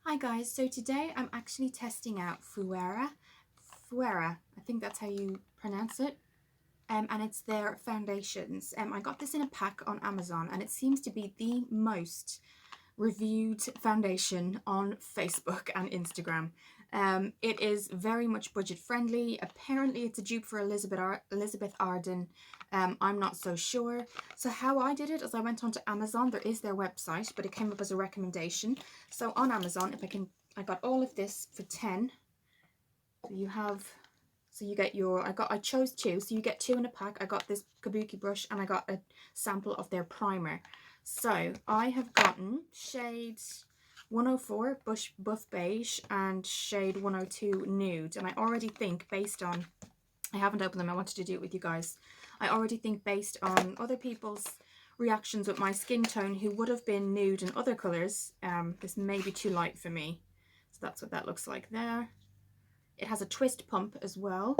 Hi guys, so today I'm actually testing out Phoera. Phoera, I think that's how you pronounce it. And it's their foundations. I got this in a pack on Amazon and it seems to be the most reviewed foundation on Facebook and Instagram. It is very much budget friendly. Apparently it's a dupe for Elizabeth Arden. I'm not so sure. So how I did it is I went onto Amazon. There is their website, but it came up as a recommendation. So on Amazon, I got all of this for 10. So you get I chose two, so you get two in a pack. I got this kabuki brush and I got a sample of their primer. So I have gotten shades 104 Buff Beige and shade 102 Nude. And I already think I haven't opened them, I wanted to do it with you guys. I already think based on other people's reactions with my skin tone who would have been nude in other colours, this may be too light for me. So that's what that looks like there. It has a twist pump as well.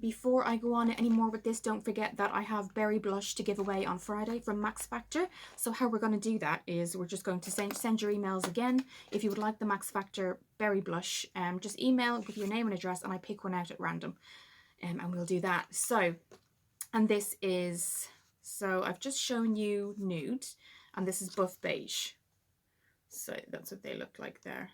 Before I go on any more with this, don't forget that I have Berry Blush to give away on Friday from Max Factor. So how we're going to do that is we're just going to send your emails again. If you would like the Max Factor Berry Blush, just email with your name and address and I pick one out at random. And we'll do that. So I've just shown you Nude and this is Buff Beige. So that's what they look like there.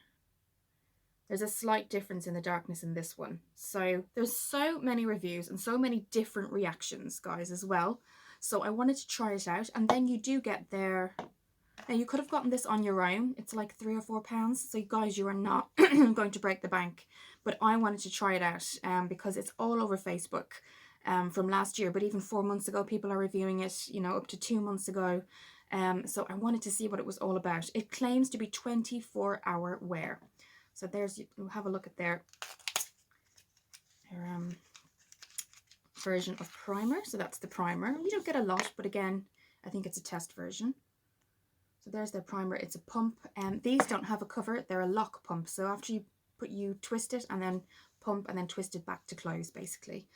There's a slight difference in the darkness in this one. So there's so many reviews and so many different reactions, guys, as well. So I wanted to try it out. And then you do get their... Now, you could have gotten this on your own. It's like £3 or £4. So, guys, you are not going to break the bank. But I wanted to try it out because it's all over Facebook from last year. But even 4 months ago, people are reviewing it, you know, up to 2 months ago. So I wanted to see what it was all about. It claims to be 24-hour wear. So we'll have a look at their version of primer. So that's the primer. We don't get a lot, but again, I think it's a test version. So there's their primer. It's a pump. These don't have a cover. They're a lock pump. So after you twist it and then pump and then twist it back to close, basically.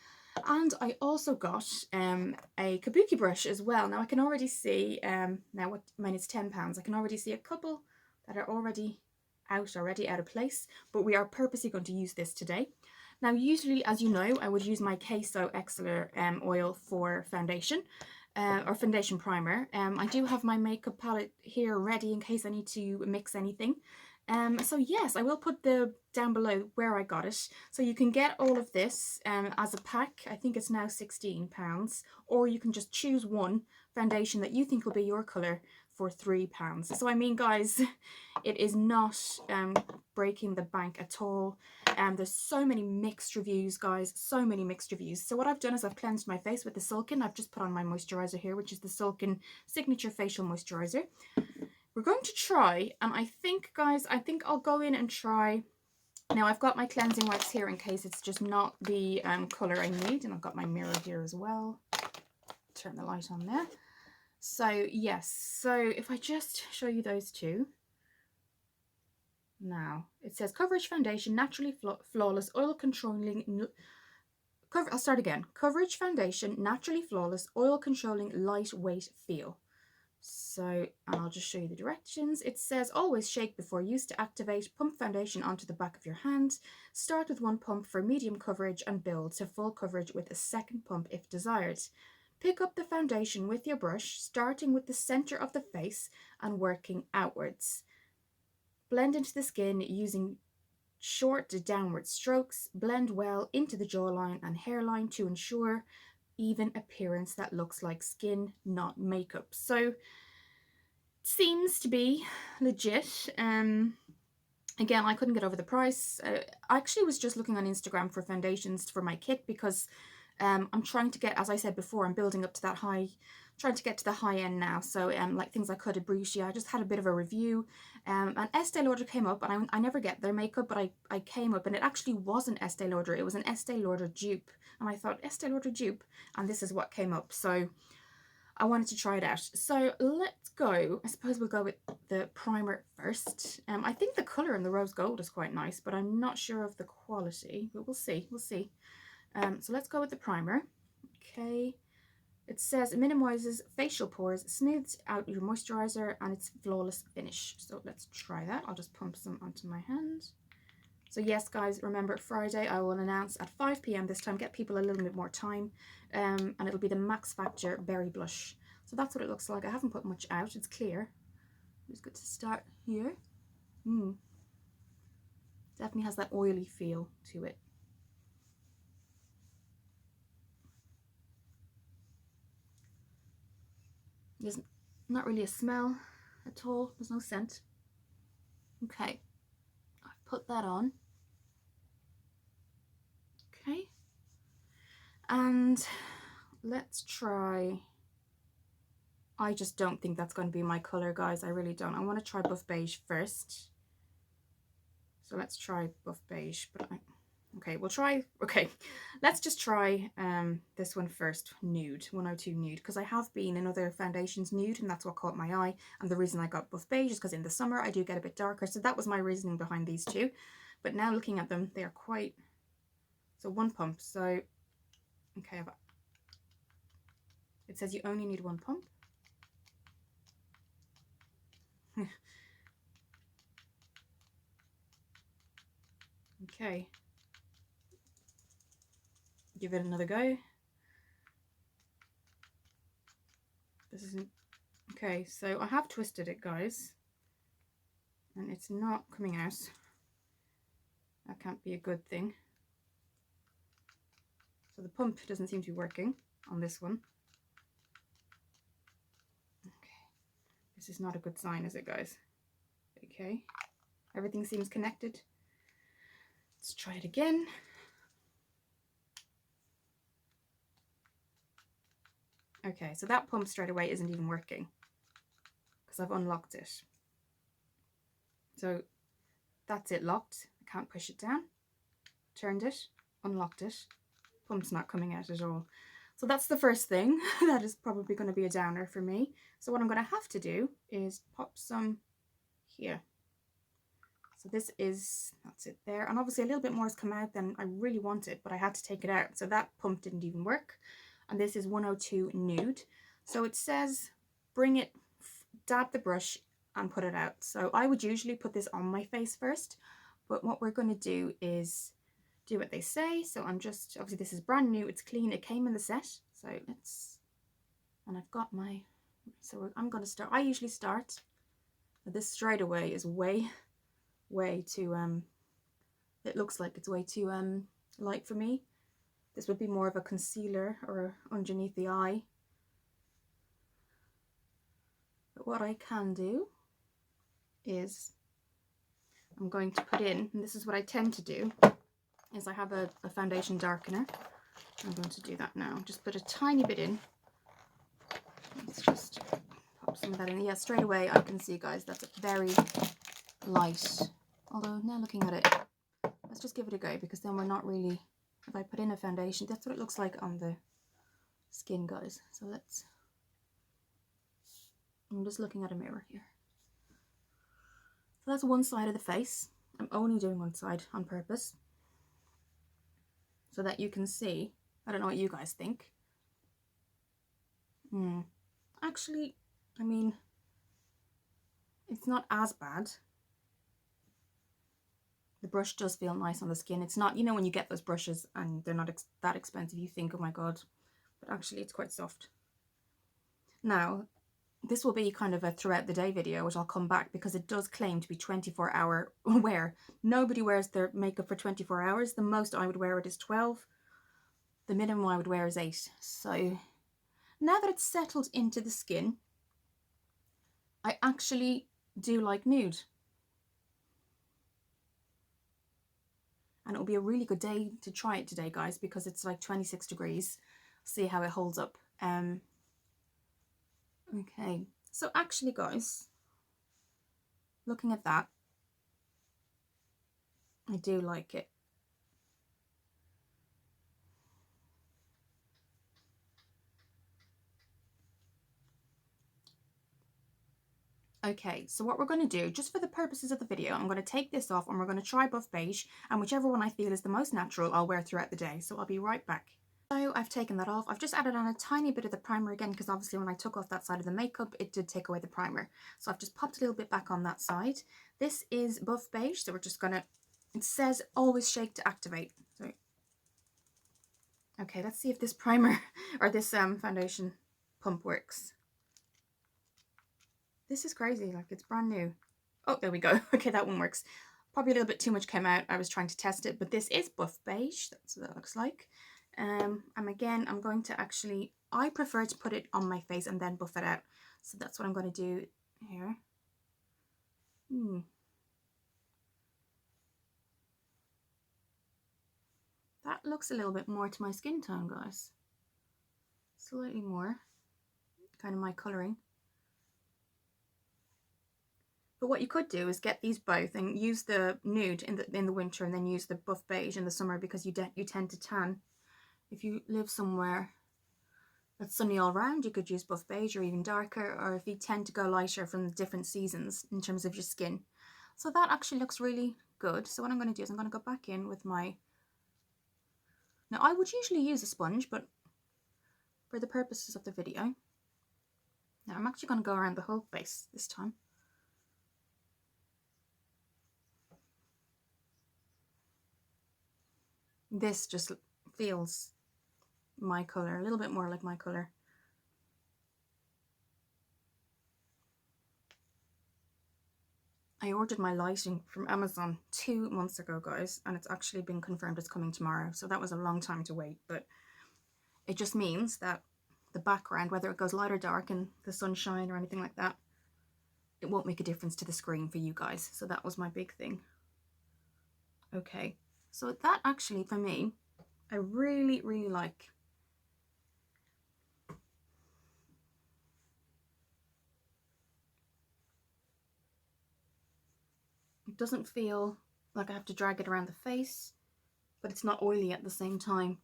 And I also got a kabuki brush as well. Now I can already see, mine is £10. I can already see a couple that are already out of place, but we are purposely going to use this today. Now, usually, as you know, I would use my Queso Exceller oil for foundation or foundation primer. I do have my makeup palette here ready in case I need to mix anything. So yes, I will put down below where I got it. So you can get all of this as a pack. I think it's now £16, or you can just choose one foundation that you think will be your colour for £3. So I mean, guys, it is not breaking the bank at all. There's so many mixed reviews, guys, so many mixed reviews. So what I've done is I've cleansed my face with the Silken. I've just put on my moisturiser here, which is the Silken Signature Facial Moisturiser. We're going to try, and I think, guys, I'll go in and try. Now, I've got my cleansing wipes here in case it's just not the colour I need, and I've got my mirror here as well. Turn the light on there. So, yes, so if I just show you those two. Now, it says Coverage Foundation, Naturally Flawless, Oil Controlling... I'll start again. Coverage Foundation, Naturally Flawless, Oil Controlling, Lightweight Feel. So, and I'll just show you the directions. It says, always shake before use to activate. Pump foundation onto the back of your hand. Start with one pump for medium coverage and build to full coverage with a second pump if desired. Pick up the foundation with your brush, starting with the center of the face and working outwards. Blend into the skin using short downward strokes. Blend well into the jawline and hairline to ensure even appearance that looks like skin, not makeup. So seems to be legit. Again, I couldn't get over the price. I actually was just looking on Instagram for foundations for my kit because I'm trying to get, as I said before, I'm building up to that trying to get to the high end now. So like things like Huda Beauty, I just had a bit of a review. And Estee Lauder came up, and I never get their makeup, but I came up, and it actually wasn't Estee Lauder. It was an Estee Lauder dupe. And I thought, Estee Lauder dupe? And this is what came up. So I wanted to try it out. So let's go. I suppose we'll go with the primer first. I think the colour in the rose gold is quite nice, but I'm not sure of the quality. But we'll see. We'll see. So let's go with the primer. Okay. It says it minimizes facial pores, smooths out your moisturizer, and it's flawless finish. So let's try that. I'll just pump some onto my hand. So yes, guys, remember Friday I will announce at 5 p.m. this time, get people a little bit more time, and it'll be the Max Factor Berry Blush. So that's what it looks like. I haven't put much out. It's clear. It's good to start here. Definitely has that oily feel to it. There's not really a smell at all. There's no scent. Okay, I've put that on. Okay, and let's try. I just don't think that's going to be my color, guys. I really don't. I want to try Buff Beige first. So let's try Buff Beige. Okay, we'll try. Okay, let's just try this one first. Nude, 102 Nude, because I have been in other foundations nude, and that's what caught my eye. And the reason I got Buff Beige is because in the summer I do get a bit darker. So that was my reasoning behind these two. But now looking at them, they are quite. So one pump. So okay, it says you only need one pump. Okay, give it another go. This isn't okay. So I have twisted it, guys, and it's not coming out. That can't be a good thing. So the pump doesn't seem to be working on this one. Okay, this is not a good sign, is it, guys? Okay, everything seems connected. Let's try it again. Okay, so that pump straight away isn't even working because I've unlocked it. So that's it locked. I can't push it down. Turned it, unlocked it. Pump's not coming out at all. So that's the first thing. That is probably going to be a downer for me. So what I'm going to have to do is pop some here. So this is, that's it there. And obviously a little bit more has come out than I really wanted, but I had to take it out. So that pump didn't even work. And this is 102 Nude. So it says, bring it, dab the brush and put it out. So I would usually put this on my face first, but what we're going to do is do what they say. So I'm just, obviously this is brand new, it's clean, it came in the set. So let's, and I've got my, so I'm going to start, I usually start, this straight away is way too, it looks like it's way too light for me. This would be more of a concealer or underneath the eye. But what I can do is I'm going to put in, and this is what I tend to do, is I have a foundation darkener. I'm going to do that now. Just put a tiny bit in. Let's just pop some of that in. Yeah, straight away I can see, guys, that's very light. Although now looking at it, let's just give it a go, because then we're not really, if I put in a foundation, that's what it looks like on the skin, guys. So let's, I'm just looking at a mirror here. So that's one side of the face. I'm only doing one side on purpose, so that you can see. I don't know what you guys think. Actually, I mean, it's not as bad. The brush does feel nice on the skin. It's not, you know, when you get those brushes and they're not that expensive, you think, oh my god, but actually it's quite soft. Now, this will be kind of a throughout the day video, which I'll come back, because it does claim to be 24-hour wear. Nobody wears their makeup for 24 hours. The most I would wear it is 12. The minimum I would wear is 8. So now that it's settled into the skin, I actually do like nude. And it'll be a really good day to try it today, guys, because it's like 26 degrees. See how it holds up. Okay, so actually, guys, looking at that, I do like it. Okay, so what we're going to do, just for the purposes of the video, I'm going to take this off and we're going to try Buff Beige, and whichever one I feel is the most natural, I'll wear throughout the day. So I'll be right back. So I've taken that off. I've just added on a tiny bit of the primer again, because obviously when I took off that side of the makeup, it did take away the primer. So I've just popped a little bit back on that side. This is buff beige, so we're just gonna, it says always shake to activate. So, okay, let's see if this primer or this foundation pump works. This is crazy, like it's brand new. Oh, there we go. Okay, that one works. Probably a little bit too much came out. I was trying to test it, but this is buff beige. That's what it looks like. And again, I'm going to actually, I prefer to put it on my face and then buff it out. So that's what I'm going to do here. That looks a little bit more to my skin tone, guys. Slightly more, kind of my colouring. But what you could do is get these both and use the nude in the winter, and then use the buff beige in the summer, because you tend to tan. If you live somewhere that's sunny all round, you could use buff beige or even darker, or if you tend to go lighter from the different seasons in terms of your skin. So that actually looks really good. So what I'm going to do is I'm going to go back in with my, now I would usually use a sponge, but for the purposes of the video, now I'm actually going to go around the whole face this time. This just feels my colour, a little bit more like my colour. I ordered my lighting from Amazon 2 months ago, guys, and it's actually been confirmed it's coming tomorrow. So that was a long time to wait, but it just means that the background, whether it goes light or dark in the sunshine or anything like that, it won't make a difference to the screen for you guys. So that was my big thing. Okay, so that actually, for me, I really, really like. It doesn't feel like I have to drag it around the face, but it's not oily at the same time,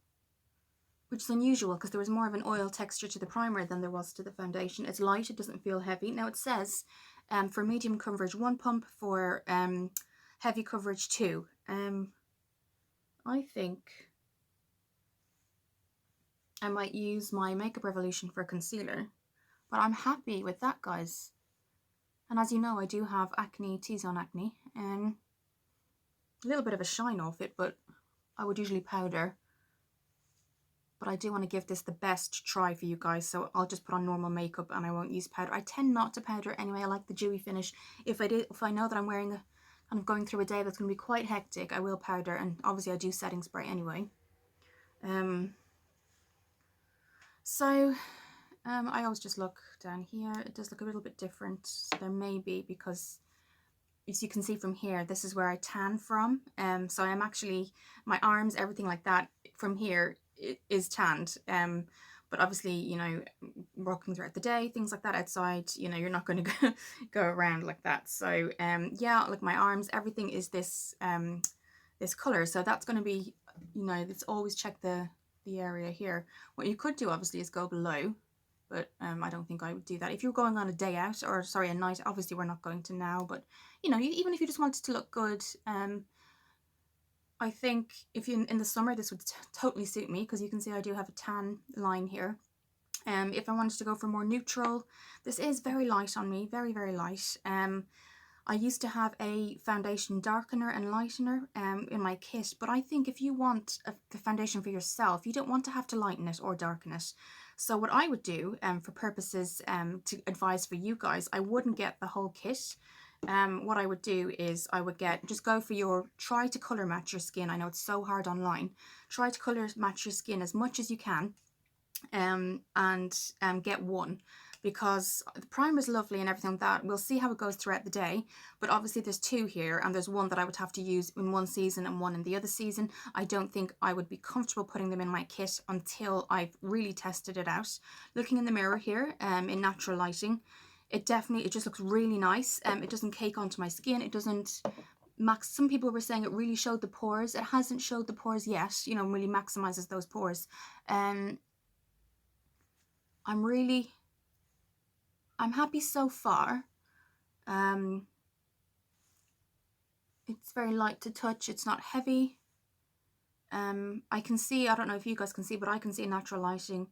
which is unusual because there was more of an oil texture to the primer than there was to the foundation. It's light, it doesn't feel heavy. Now it says for medium coverage 1 pump, for heavy coverage 2. I think I might use my Makeup Revolution for concealer, but I'm happy with that, guys. And as you know, I do have acne, T-zone acne, and a little bit of a shine off it, but I would usually powder. But I do want to give this the best try for you guys, so I'll just put on normal makeup and I won't use powder. I tend not to powder anyway. I like the dewy finish. If I know that I'm wearing a, kind of going through a day that's going to be quite hectic, I will powder, and obviously I do setting spray anyway. I always just look down here. It does look a little bit different. There may be, because as you can see from here, this is where I tan from. So I'm actually, my arms, everything like that from here is tanned. But obviously, you know, walking throughout the day, things like that outside, you know, you're not going to go around like that. So yeah, like my arms, everything is this this color. So that's going to be, you know, it's always check the area here. What you could do obviously is go below, but I don't think I would do that. If you're going on a day out, or sorry, a night, obviously we're not going to now, but you know, even if you just wanted to look good, I think if you in the summer, this would totally suit me, because you can see I do have a tan line here. If I wanted to go for more neutral, this is very light on me, very, very light. I used to have a foundation darkener and lightener in my kit, but I think if you want the foundation for yourself, you don't want to have to lighten it or darken it. So what I would do for purposes to advise for you guys, I wouldn't get the whole kit. What I would do is I would just go for try to colour match your skin. I know it's so hard online. Try to colour match your skin as much as you can, and get one, because the primer is lovely and everything like that. We'll see how it goes throughout the day, but obviously there's 2 here, and there's one that I would have to use in one season and one in the other season. I don't think I would be comfortable putting them in my kit until I've really tested it out. Looking in the mirror here in natural lighting, it just looks really nice. It doesn't cake onto my skin. It doesn't some people were saying it really showed the pores. It hasn't showed the pores yet, you know, really maximizes those pores. I'm happy so far. It's very light to touch. It's not heavy. I can see, I don't know if you guys can see, but I can see natural lighting.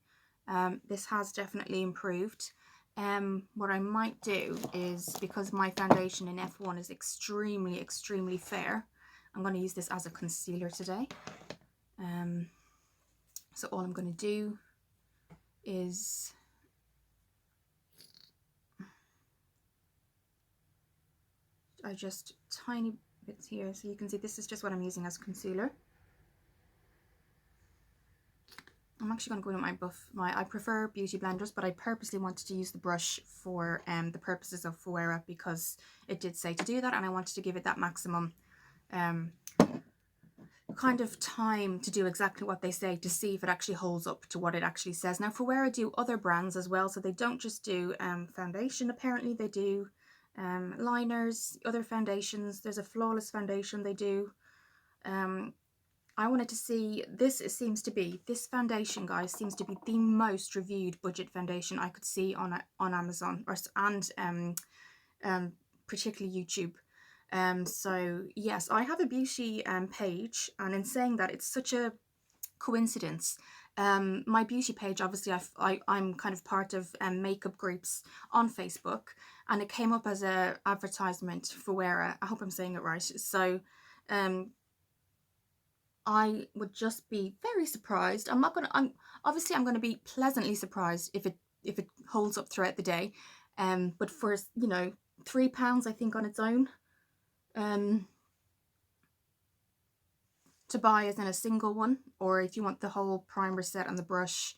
This has definitely improved. What I might do is, because my foundation in F1 is extremely fair, I'm going to use this as a concealer today. So all I'm going to do is I just tiny bits here, so you can see this is just what I'm using as concealer. I'm actually going to go into I prefer beauty blenders, but I purposely wanted to use the brush for the purposes of Phoera, because it did say to do that, and I wanted to give it that maximum kind of time to do exactly what they say, to see if it actually holds up to what it actually says. Now, Phoera do other brands as well, so they don't just do foundation. Apparently they do liners, other foundations. There's a flawless foundation they do. I wanted to see, this foundation, guys, seems to be the most reviewed budget foundation I could see on Amazon and particularly YouTube. So yes, I have a beauty page, and in saying that, it's such a coincidence. My beauty page, obviously, I'm kind of part of makeup groups on Facebook, and it came up as a advertisement for Phoera. I hope I'm saying it right. So I would just be very surprised. I'm gonna be pleasantly surprised if it holds up throughout the day. But for, you know, £3 I think on its own, to buy as in a single one, or if you want the whole primer set and the brush,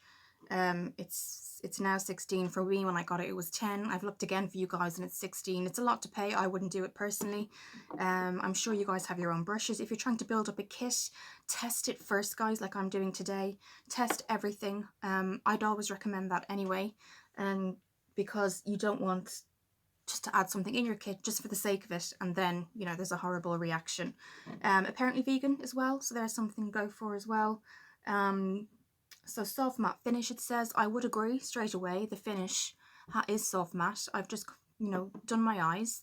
it's now 16. For me, when I got it, it was 10. I've looked again for you guys and it's 16. It's a lot to pay. I wouldn't do it personally. I'm sure you guys have your own brushes. If you're trying to build up a kit, test it first, guys, like I'm doing today. Test everything. I'd always recommend that anyway, because you don't want just to add something in your kit just for the sake of it, and then, you know, there's a horrible reaction. Apparently vegan as well, so there's something to go for as well. So soft matte finish, it says. I would agree straight away, the finish is soft matte. I've just, you know, done my eyes.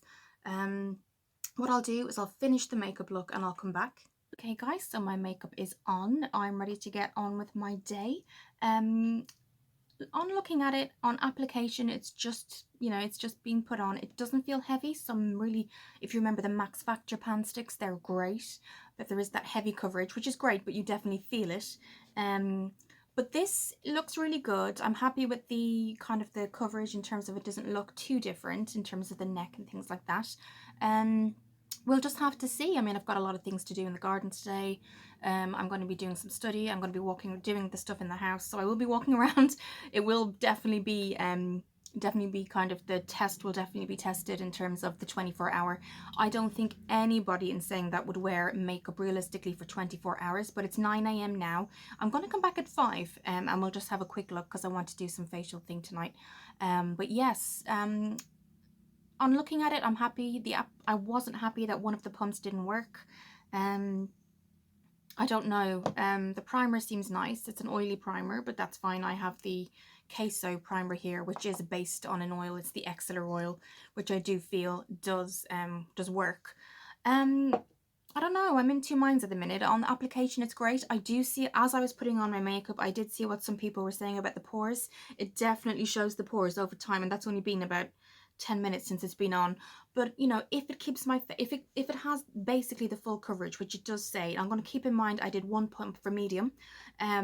What I'll do is I'll finish the makeup look and I'll come back. Okay guys, so my makeup is on. I'm ready to get on with my day. On looking at it, on application, it's just, you know, it's just being put on. It doesn't feel heavy. Some really, if you remember the Max Factor pan sticks, they're great, but there is that heavy coverage, which is great, but you definitely feel it. But this looks really good. I'm happy with the kind of the coverage, in terms of it doesn't look too different in terms of the neck and things like that. We'll just have to see. I mean, I've got a lot of things to do in the garden today. I'm going to be doing some study. I'm going to be doing the stuff in the house. So I will be walking around. It will definitely be kind of, the test will definitely be tested in terms of the 24-hour. I don't think anybody, in saying that, would wear makeup realistically for 24 hours, but it's 9 AM now. I'm going to come back at 5 and we'll just have a quick look, because I want to do some facial thing tonight. But yes, on looking at it, I'm happy. I wasn't happy that one of the pumps didn't work. I don't know. The primer seems nice. It's an oily primer, but that's fine. I have the Queso primer here, which is based on an oil. It's the Exceller oil, which I do feel does work. I don't know. I'm in two minds at the minute. On the application, it's great. I do see, as I was putting on my makeup, I did see what some people were saying about the pores. It definitely shows the pores over time, and that's only been about 10 minutes since it's been on. But, you know, if it keeps if it has basically the full coverage, which it does say, I'm going to keep in mind I did one pump for medium,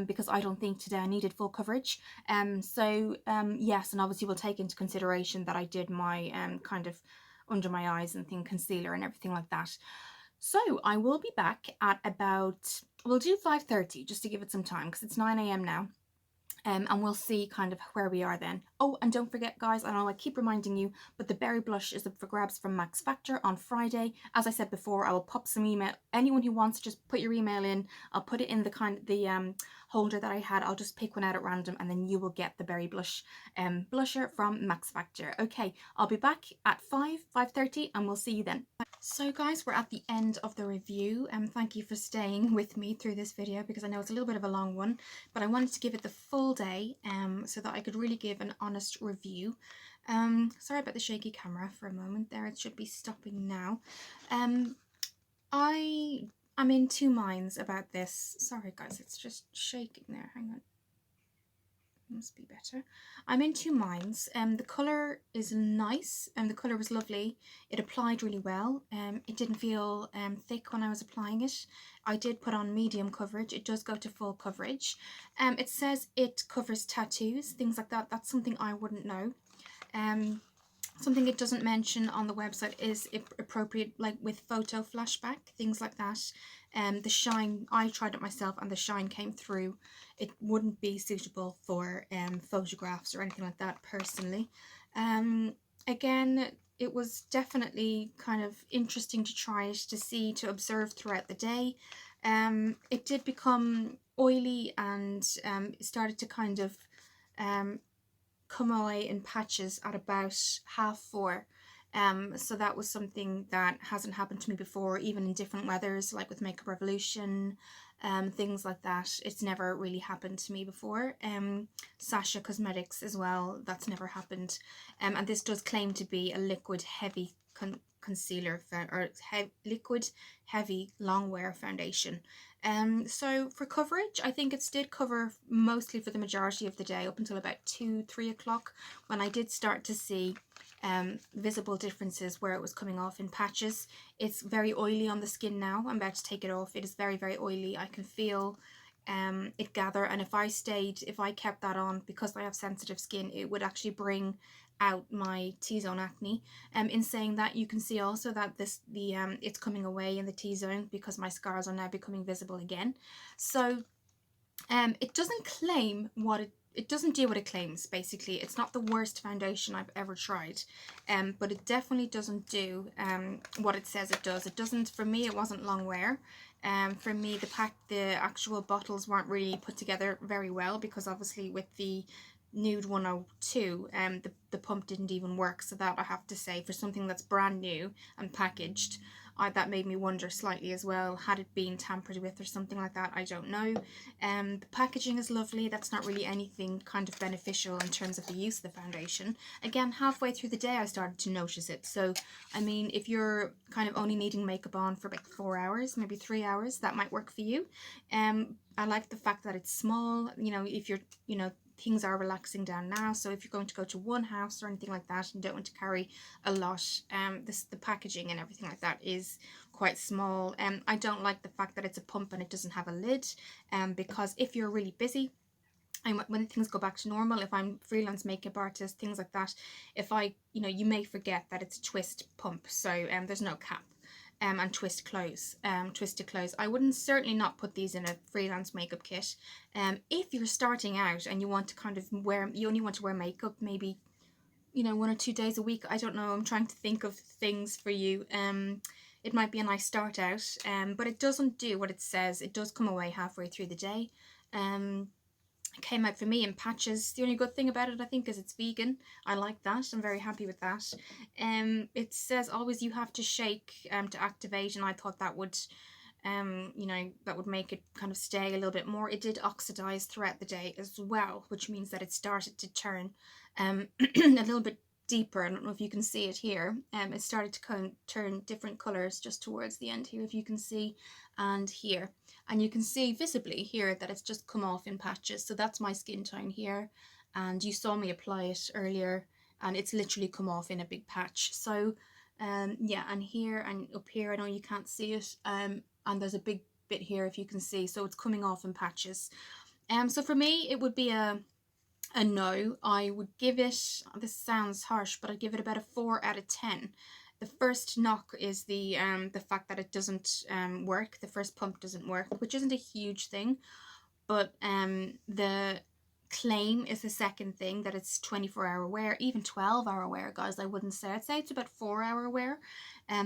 because I don't think today I needed full coverage. Yes, and obviously we'll take into consideration that I did my kind of under my eyes and concealer and everything like that. So I will be back at about, we'll do 5:30 just to give it some time, because it's 9 AM now. And we'll see kind of where we are then. Oh, and don't forget, guys, I know I keep reminding you, but the berry blush is up for grabs from Max Factor on Friday. As I said before, I will pop some email. Anyone who wants, just put your email in. I'll put it in the holder that I had. I'll just pick one out at random, and then you will get the berry blush blusher from Max Factor. Okay, I'll be back at 5:30, and we'll see you then. So guys, we're at the end of the review, and thank you for staying with me through this video, because I know it's a little bit of a long one, but I wanted to give it the full day so that I could really give an honest review. Sorry about the shaky camera for a moment there. It should be stopping now. I I'm in two minds about this. Sorry guys, it's just shaking there. Hang on. Must be better. I'm in two minds. The colour is nice and the colour was lovely. It applied really well. It didn't feel thick when I was applying it. I did put on medium coverage. It does go to full coverage. It says it covers tattoos, things like that. That's something I wouldn't know. Something it doesn't mention on the website is appropriate, like with photo flashback, things like that. The shine, I tried it myself and the shine came through. It wouldn't be suitable for photographs or anything like that personally. Again, it was definitely kind of interesting to try it, to see, to observe throughout the day. It did become oily and it started to kind of come away in patches at about 4:30. So that was something that hasn't happened to me before, even in different weathers, like with Makeup Revolution, things like that. It's never really happened to me before. Sasha Cosmetics as well, that's never happened. And this does claim to be a liquid heavy concealer, or liquid heavy long wear foundation. So for coverage, I think it did cover mostly for the majority of the day up until about 2-3 o'clock, when I did start to see visible differences where it was coming off in patches. It's very oily on the skin now. I'm about to take it off. It is very, very oily. I can feel it gather, and if I kept that on, because I have sensitive skin, it would actually bring out my T-zone acne. In saying that, you can see also that it's coming away in the T-zone because my scars are now becoming visible again. So it doesn't claim what it doesn't do what it claims. Basically, it's not the worst foundation I've ever tried, but it definitely doesn't do what it says it does. It doesn't, for me, it wasn't long wear. For me, the actual bottles weren't really put together very well, because obviously with the Nude 102, the pump didn't even work. So that, I have to say, for something that's brand new and packaged, that made me wonder slightly as well. Had it been tampered with or something like that? I don't know. The packaging is lovely. That's not really anything kind of beneficial in terms of the use of the foundation. Again, halfway through the day I started to notice it. So, I mean, if you're kind of only needing makeup on for about 4 hours, maybe 3 hours, that might work for you. I like the fact that it's small. You know, if you're, things are relaxing down now, so if you're going to go to one house or anything like that and don't want to carry a lot, the packaging and everything like that is quite small. I don't like the fact that it's a pump and it doesn't have a lid, because if you're really busy, and when things go back to normal, if I'm freelance makeup artist, things like that, if you may forget that it's a twist pump, so there's no cap. And twist to close. I wouldn't certainly not put these in a freelance makeup kit. If you're starting out and you want to kind of you only want to wear makeup maybe 1 or 2 days a week. I don't know. I'm trying to think of things for you. It might be a nice start out. But it doesn't do what it says. It does come away halfway through the day. It came out for me in patches. The only good thing about it, I think, is it's vegan. I like that. I'm very happy with that. It says always you have to shake to activate, and I thought that would that would make it kind of stay a little bit more. It did oxidize throughout the day as well, which means that it started to turn a little bit deeper. I don't know if you can see it here. It started to kind of turn different colors just towards the end here, if you can see, and here. And you can see visibly here that it's just come off in patches. So that's my skin tone here. And you saw me apply it earlier, and it's literally come off in a big patch. So yeah, and here and up here, I know you can't see it. And there's a big bit here, if you can see. So it's coming off in patches. So for me, it would be a no. I would give it, this sounds harsh, but I'd give it about a 4 out of 10. The first knock is the fact that it doesn't work. The first pump doesn't work, which isn't a huge thing, but the claim is the second thing, that it's 24-hour wear, even 12-hour wear, guys. I wouldn't say. I'd say it's about 4-hour wear,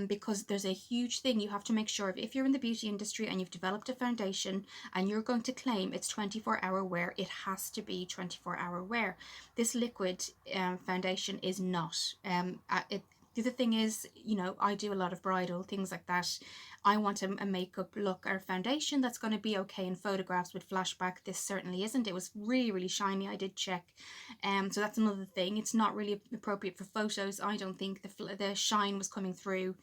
because there's a huge thing you have to make sure of. If you're in the beauty industry and you've developed a foundation and you're going to claim it's 24-hour wear, it has to be 24-hour wear. This liquid foundation is not. The other thing is, I do a lot of bridal, things like that. I want a makeup look or a foundation that's going to be okay in photographs with flashback. This certainly isn't. It was really, really shiny. I did check. So that's another thing. It's not really appropriate for photos. I don't think the shine was coming through,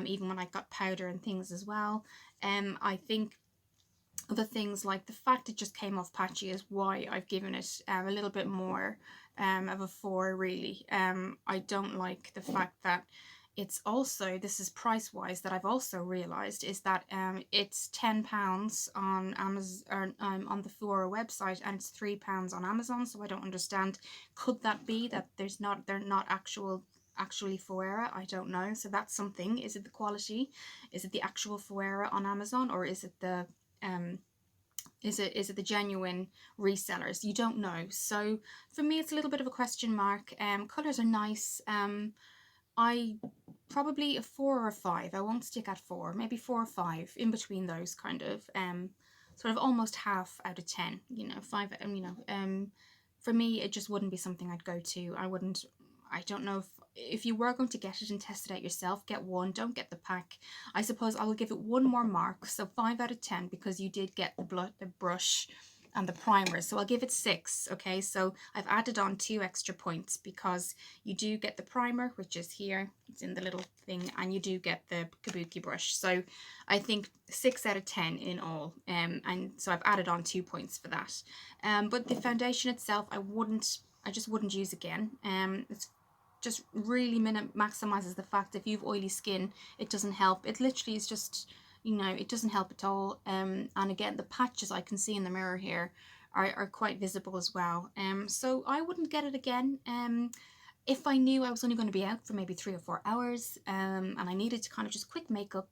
even when I got powder and things as well. I think other things like the fact it just came off patchy is why I've given it a little bit more of a 4 really. I don't like the fact that it's also, this is price wise, that I've also realized is that it's £10 on Amazon, or on the Phoera website, and it's £3 on Amazon. So I don't understand, could that be that they're not actually Phoera? I don't know. So that's something. Is it the quality? Is it the actual Phoera on Amazon, or is it the is it the genuine resellers? You don't know. So for me, it's a little bit of a question mark. Colors are nice. I probably a 4 or a 5. I won't stick at 4, maybe 4 or 5, in between those, kind of sort of almost half out of 10. You know, 5. For me, it just wouldn't be something I'd go to. I don't know if you were going to get it and test it out yourself, get one, don't get the pack. I suppose I will give it one more mark, so 5 out of 10, because you did get the brush and the primer. So I'll give it 6. Okay, so I've added on 2 extra points because you do get the primer, which is here, it's in the little thing, and you do get the kabuki brush. So I think 6 out of 10 in all, and so I've added on 2 points for that. But the foundation itself, I just wouldn't use again. It's just really maximizes the fact if you've oily skin, it doesn't help. It literally is just, you know, it doesn't help at all. And again, the patches I can see in the mirror here are quite visible as well. So I wouldn't get it again. If I knew I was only going to be out for maybe 3 or 4 hours, and I needed to kind of just quick makeup,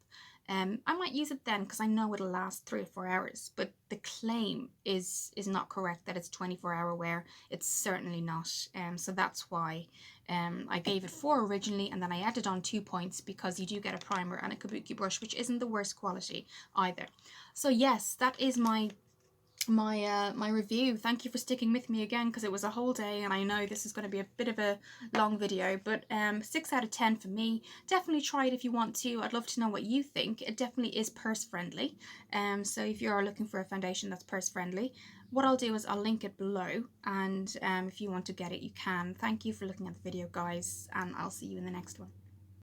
I might use it then, because I know it'll last 3 or 4 hours. But the claim is not correct that it's 24-hour wear. It's certainly not. So that's why I gave it 4 originally, and then I added on 2 points because you do get a primer and a kabuki brush, which isn't the worst quality either. So yes, that is my review. Thank you for sticking with me again, because it was a whole day, and I know this is going to be a bit of a long video, but 6 out of 10 for me. Definitely try it if you want to. I'd love to know what you think. It definitely is purse friendly, so if you're looking for a foundation that's purse friendly, what I'll do is I'll link it below, and if you want to get it, you can. Thank you for looking at the video, guys, and I'll see you in the next one.